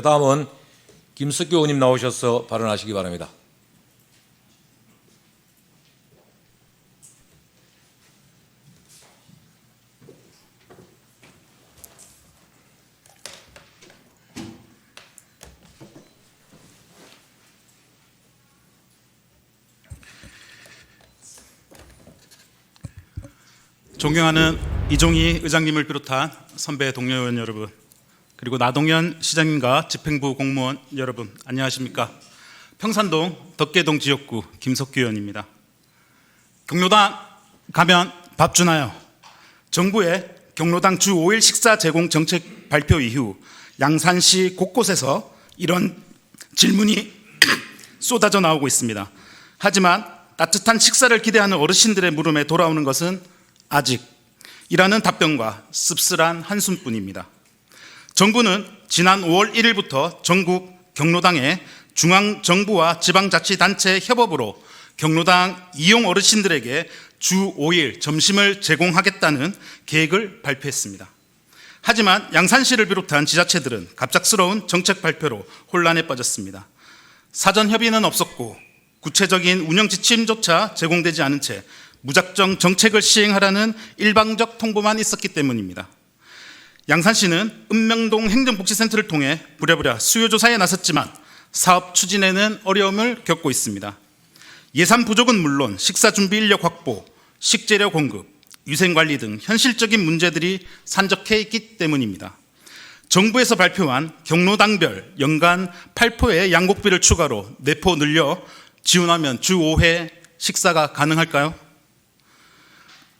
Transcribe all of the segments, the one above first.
다음은 김석규 의원님 나오셔서 발언하시기 바랍니다. 존경하는 이종희 의장님을 비롯한 선배 동료 의원 여러분, 그리고 나동현 시장님과 집행부 공무원 여러분, 안녕하십니까? 평산동 덕계동 지역구 김석규 의원입니다. 경로당 가면 밥 주나요? 정부의 경로당 주 5일 식사 제공 정책 발표 이후 양산시 곳곳에서 이런 질문이 쏟아져 나오고 있습니다. 하지만 따뜻한 식사를 기대하는 어르신들의 물음에 돌아오는 것은 아직이라는 답변과 씁쓸한 한숨뿐입니다. 정부는 지난 5월 1일부터 전국 경로당에 중앙정부와 지방자치단체 협업으로 경로당 이용 어르신들에게 주 5일 점심을 제공하겠다는 계획을 발표했습니다. 하지만 양산시를 비롯한 지자체들은 갑작스러운 정책 발표로 혼란에 빠졌습니다. 사전 협의는 없었고 구체적인 운영 지침조차 제공되지 않은 채 무작정 정책을 시행하라는 일방적 통보만 있었기 때문입니다. 양산시는 읍명동 행정복지센터를 통해 부랴부랴 수요조사에 나섰지만 사업 추진에는 어려움을 겪고 있습니다. 예산 부족은 물론 식사준비 인력 확보, 식재료 공급, 위생관리 등 현실적인 문제들이 산적해 있기 때문입니다. 정부에서 발표한 경로당별 연간 8포의 양곡비를 추가로 4포 늘려 지원하면 주 5회 식사가 가능할까요?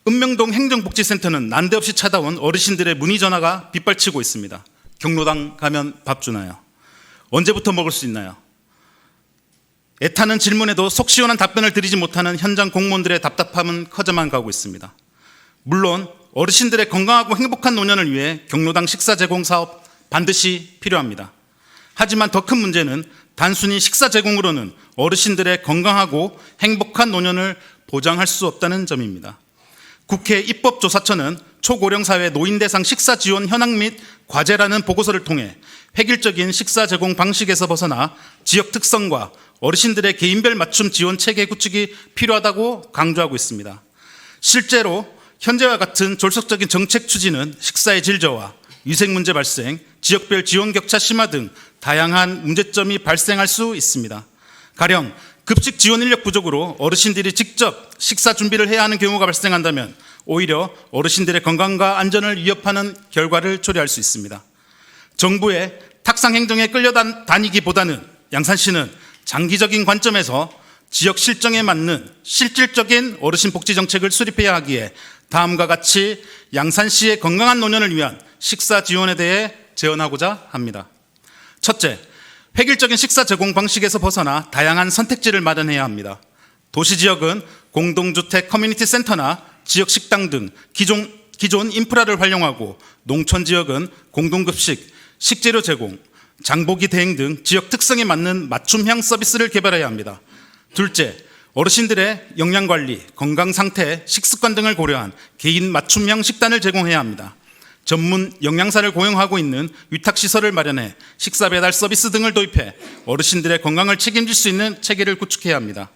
읍명동 행정복지센터는 난데없이 찾아온 어르신들의 문의 전화가 빗발치고 있습니다. 경로당 가면 밥 주나요? 언제부터 먹을 수 있나요? 애타는 질문에도 속 시원한 답변을 드리지 못하는 현장 공무원들의 답답함은 커져만 가고 있습니다. 물론 어르신들의 건강하고 행복한 노년을 위해 경로당 식사 제공 사업 반드시 필요합니다. 하지만 더 큰 문제는 단순히 식사 제공으로는 어르신들의 건강하고 행복한 노년을 보장할 수 없다는 점입니다. 국회 입법조사처는 초고령사회 노인 대상 식사 지원 현황 및 과제라는 보고서를 통해 획일적인 식사 제공 방식에서 벗어나 지역 특성과 어르신들의 개인별 맞춤 지원 체계 구축이 필요하다고 강조하고 있습니다. 실제로 현재와 같은 졸속적인 정책 추진은 식사의 질 저하, 위생 문제 발생, 지역별 지원 격차 심화 등 다양한 문제점이 발생할 수 있습니다. 가령 급식 지원 인력 부족으로 어르신들이 직접 식사 준비를 해야 하는 경우가 발생한다면 오히려 어르신들의 건강과 안전을 위협하는 결과를 초래할 수 있습니다. 정부의 탁상 행정에 끌려다니기보다는 양산시는 장기적인 관점에서 지역 실정에 맞는 실질적인 어르신 복지 정책을 수립해야 하기에 다음과 같이 양산시의 건강한 노년을 위한 식사 지원에 대해 제언하고자 합니다. 첫째, 획일적인 식사 제공 방식에서 벗어나 다양한 선택지를 마련해야 합니다. 도시지역은 공동주택 커뮤니티 센터나 지역 식당 등 기존 인프라를 활용하고 농촌지역은 공동급식, 식재료 제공, 장보기 대행 등 지역 특성에 맞는 맞춤형 서비스를 개발해야 합니다. 둘째, 어르신들의 영양관리, 건강상태, 식습관 등을 고려한 개인 맞춤형 식단을 제공해야 합니다. 전문 영양사를 고용하고 있는 위탁시설을 마련해 식사 배달 서비스 등을 도입해 어르신들의 건강을 책임질 수 있는 체계를 구축해야 합니다.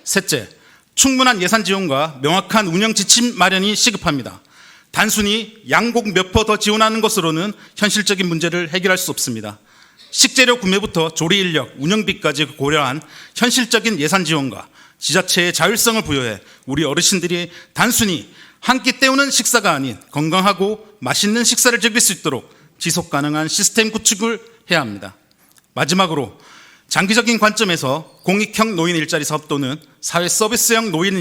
셋째, 충분한 예산 지원과 명확한 운영 지침 마련이 시급합니다. 단순히 양곡 몇 포 더 지원하는 것으로는 현실적인 문제를 해결할 수 없습니다. 식재료 구매부터 조리 인력, 운영비까지 고려한 현실적인 예산 지원과 지자체의 자율성을 부여해 우리 어르신들이 단순히 한 끼 때우는 식사가 아닌 건강하고 맛있는 식사를 즐길 수 있도록 지속 가능한 시스템 구축을 해야 합니다. 마지막으로 장기적인 관점에서 공익형 노인 일자리 사업 또는 사회 서비스형 노인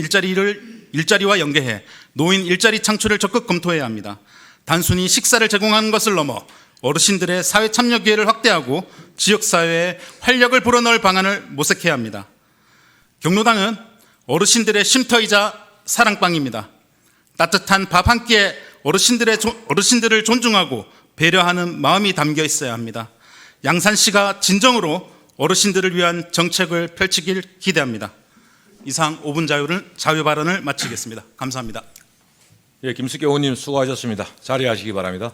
일자리와 연계해 노인 일자리 창출을 적극 검토해야 합니다. 단순히 식사를 제공하는 것을 넘어 어르신들의 사회 참여 기회를 확대하고 지역사회에 활력을 불어넣을 방안을 모색해야 합니다. 경로당은 어르신들의 쉼터이자 사랑방입니다. 따뜻한 밥 한 끼에 어르신들을 존중하고 배려하는 마음이 담겨 있어야 합니다. 양산시가 진정으로 어르신들을 위한 정책을 펼치길 기대합니다. 이상 5분 자유 발언을 마치겠습니다. 감사합니다. 김숙기 의원님 수고하셨습니다. 자리하시기 바랍니다.